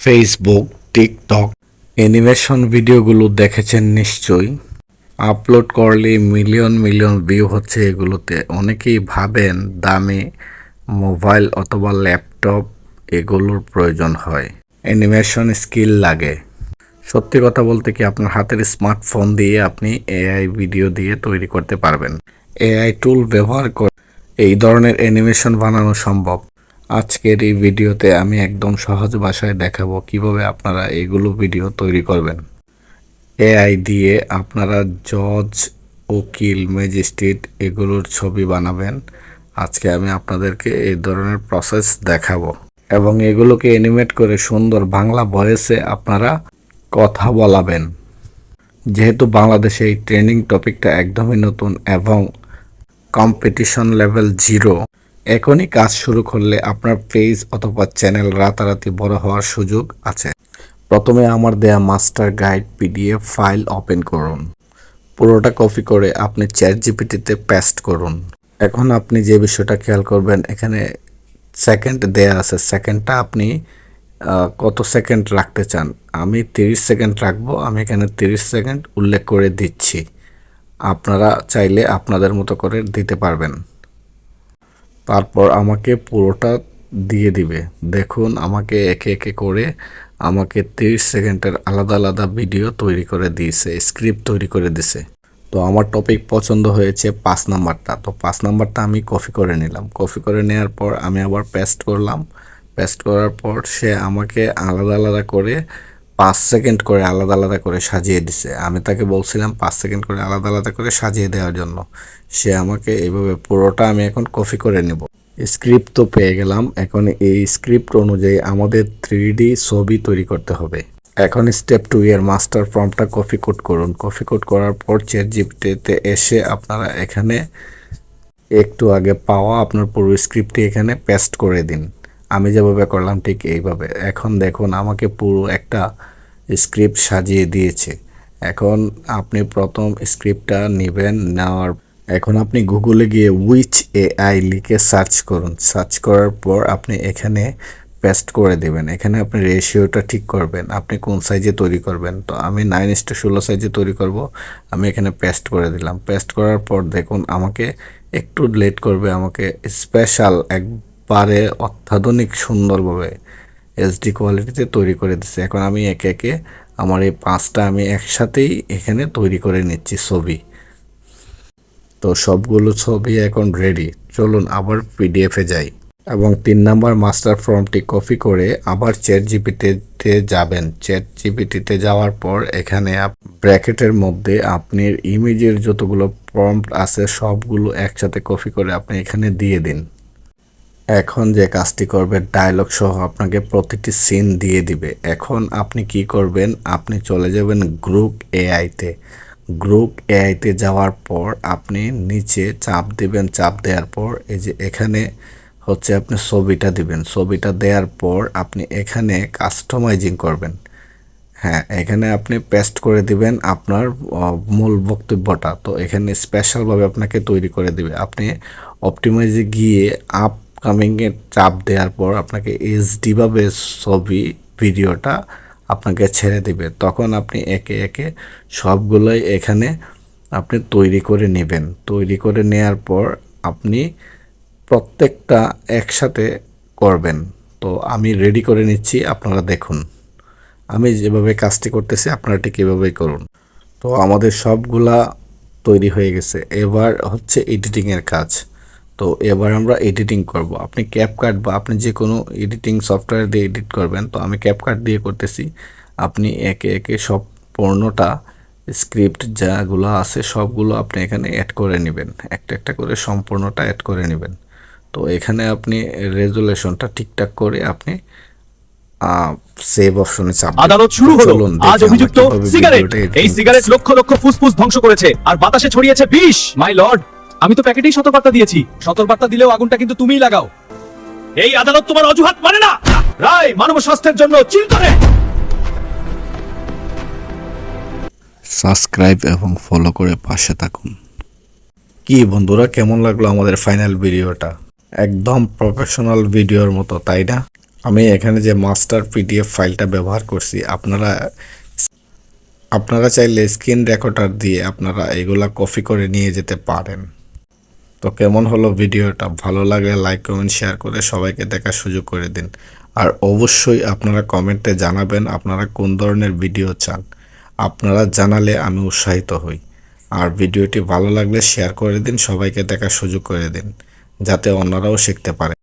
Facebook, TikTok animation ভিডিওগুলো দেখেছেন নিশ্চয়ই। আপলোড করলে মিলিয়ন মিলিয়ন ভিউ হচ্ছে এগুলোতে। অনেকেই ভাবেন দামি মোবাইল অথবা ল্যাপটপ এগুলোর প্রয়োজন হয়, অ্যানিমেশন স্কিল লাগে। সত্যি কথা বলতে কি, আপনার হাতের স্মার্টফোন দিয়ে আপনি এআই ভিডিও দিয়ে তৈরি করতে পারবেন। এআই টুল ব্যবহার করে এই ধরনের অ্যানিমেশন বানানো সম্ভব। আজকের এই ভিডিওতে আমি একদম সহজ ভাষায় দেখাবো কিভাবে আপনারা এগুলো ভিডিও তৈরি করবেন। এআই দিয়ে আপনারা জজ, উকিল, ম্যাজিস্ট্রেট এগুলোর ছবি বানাবেন। আজকে আমি আপনাদেরকে এই ধরনের প্রসেস দেখাবো এবং এগুলোকে অ্যানিমেট করে সুন্দর বাংলা ভয়েসে আপনারা কথা বলাবেন। যেহেতু বাংলাদেশে এই ট্রেন্ডিং টপিকটা একদমই নতুন এবং কম্পিটিশন লেভেল 0, এখনই কাজ শুরু করলে আপনার পেজ অথবা চ্যানেল রাতারাতি বড় হওয়ার সুযোগ আছে। প্রথমে আমার দেয়া master guide PDF file open করুন। পুরোটা কপি করে আপনি চ্যাটজিপিটিতে পেস্ট করুন। এখন আপনি যে বিষয়টা খেয়াল করবেন, এখানে সেকেন্ড দেয়া আছে। সেকেন্ডটা আপনি কত সেকেন্ড রাখতে চান? আমি 30 সেকেন্ড রাখবো। আমি এখানে 30 সেকেন্ড উল্লেখ করে দিচ্ছি। আপনারা চাইলে আপনাদের মতো করে দিতে পারবেন। তারপর আমাকে পুরোটা দিয়ে দিবে। দেখুন, আমাকে একে একে করে আমাকে 30 সেকেন্ডের আলাদা আলাদা ভিডিও তৈরি করে দিয়েছে, স্ক্রিপ্ট তৈরি করে দিছে। তো আমার টপিক পছন্দ হয়েছে 5 নাম্বারটা। তো 5 নাম্বারটা আমি কপি করে নিলাম। কপি করে নেওয়ার পর আমি আবার পেস্ট করলাম। পেস্ট করার পর সে আমাকে আলাদা আলাদা করে 5 সেকেন্ড করে আলাদা আলাদা করে সাজিয়ে দিছে। আমি তাকে বলছিলাম 5 সেকেন্ড করে আলাদা আলাদা করে সাজিয়ে দেওয়ার জন্য। সে আমাকে এইভাবে পুরোটা আমি এখন কপি করে নেব। স্ক্রিপ্ট তো পেয়ে গেলাম। এখন এই স্ক্রিপ্ট অনুযায়ী আমাদের 3D ছবি তৈরি করতে হবে। এখন স্টেপ 2 এর মাস্টার প্রম্পটটা কপি কোড করুন। কপি কোড করার পর চ্যাটজিপিটিতে এসে আপনারা এখানে একটু আগে পাওয়া আপনার পুরো স্ক্রিপ্টটি এখানে পেস্ট করে দিন। আমি যেভাবে করলাম ঠিক এইভাবে। এখন দেখুন, আমাকে পুরো একটা স্ক্রিপ্ট সাজিয়ে দিয়েছে। এখন আপনি প্রথম স্ক্রিপ্টটা নেবেন। এখন আপনি গুগলে গিয়ে উইচ এআই লিখে সার্চ করুন। সার্চ করার পর আপনি এখানে পেস্ট করে দেবেন। এখানে আপনি রেশিওটা ঠিক করবেন, আপনি কোন সাইজে তৈরি করবেন। তো আমি 9:16 সাইজে তৈরি করব। আমি এখানে পেস্ট করে দিলাম। পেস্ট করার পর দেখুন, আমাকে একটু লেট করবে। আমাকে স্পেশাল একবারে অত্যাধুনিক সুন্দরভাবে এইচডি কোয়ালিটিতে তৈরি করে দিচ্ছে। এখন আমি একে একে আমার এই 5টা আমি একসাথেই এখানে তৈরি করে নিচ্ছি ছবি। তো সবগুলো ছবি এখন রেডি। চলুন আবার পিডিএফে যাই এবং 3 নাম্বার মাস্টার ফর্মটি কপি করে আবার চ্যাটজিপিটিতে যাবেন। চ্যাটজিপিটিতে যাওয়ার পর এখানে ব্র্যাকেটের মধ্যে আপনি ইমেজের যতগুলো প্রম্পট আছে সবগুলো একসাথে কপি করে আপনি এখানে দিয়ে দিন। এখন যে কাজটি করবে, ডায়লগ সহ আপনাকে প্রতিটি সিন দিয়ে দিবে। এখন আপনি কি করবেন, আপনি চলে যাবেন গ্রুপ এআইতে। গ্রুপ এআইতে যাওয়ার পর আপনি নিচে চাপ দিবেন। চাপ দেওয়ার পর এই যে এখানে হচ্ছে আপনি ছবিটা দিবেন। ছবিটা দেওয়ার পর আপনি এখানে কাস্টমাইজিং করবেন। হ্যাঁ, এখানে আপনি পেস্ট করে দিবেন আপনার মূল বক্তব্যটা। তো এখানে স্পেশালভাবে আপনাকে তৈরি করে দিবে। আপনি অপটিমাইজে গিয়ে আপকামিংয়ে চাপ দেওয়ার পর আপনাকে এইচডিভাবে ছবি ভিডিওটা আপনাকে ছেড়ে দিবে। তখন আপনি একে একে সবগুলোই এখানে আপনি তৈরি করে নেবেন। তৈরি করে নেওয়ার পর আপনি প্রত্যেকটা একসাথে করবেন। তো আমি রেডি করে নিচ্ছি, আপনারা দেখুন। আমি যেভাবে কাজটি করতেছি আপনারা ঠিক এভাবেই করুন। তো আমাদের সবগুলা তৈরি হয়ে গেছে। এবার হচ্ছে এডিটিংয়ের কাজ। তো এবার আমরা এডিটিং করব। আপনি ক্যাপকাট বা আপনি যে কোনো এডিটিং সফটওয়্যার দিয়ে এডিট করবেন। তো আমি ক্যাপকাট দিয়ে করতেছি। আপনি একে একে সম্পূর্ণটা স্ক্রিপ্ট যাগুলো আছে সবগুলো আপনি এখানে অ্যাড করে নেবেন। একটা একটা করে সম্পূর্ণটা অ্যাড করে নেবেন। তো এখানে আপনি রেজুলেশনটা ঠিকঠাক করে আপনি সেভ অপশনে চাপ দিন। আদালত শুরু হলো। আজ অভিযুক্ত সিগারেট। এই সিগারেট লক্ষ লক্ষ ফুসফুস ধ্বংস করেছে আর বাতাসে ছড়িয়েছে বিষ। মাই লর্ড, আমি তো প্যাকেটেই সতর্কবার্তা দিয়েছি। সতর্কবার্তা দিলেও আগুনটা কিন্তু তুমিই লাগাও। এই আদালত তোমার অজুহাত মানে না। রায় মানব স্বাস্থ্যের জন্য চিন্তনে। সাবস্ক্রাইব এবং ফলো করে পাশে থাকুন। কি বন্ধুরা, কেমন লাগলো আমাদের ফাইনাল ভিডিওটা? একদম প্রফেশনাল ভিডিওর মতো, তাই না? আমি এখানে যে মাস্টার পিডিএফ ফাইলটা ব্যবহার করছি, আপনারা চাইলে স্ক্রিন রেকর্ডার দিয়ে আপনারা এগুলা কপি করে নিয়ে যেতে পারেন। তো কেমন হলো ভিডিওটা? ভালো লাগলে লাইক কমেন্ট শেয়ার করে সবাইকে দেখার সুযোগ করে দিন। আর অবশ্যই আপনারা কমেন্টে জানাবেন আপনারা কোন ধরনের ভিডিও চান। আপনারা জানালে আমি উৎসাহিত হই। আর ভিডিওটি ভালো লাগলে শেয়ার করে দিন, সবাইকে দেখার সুযোগ করে দিন, যাতে অন্যরাও শিখতে পারে।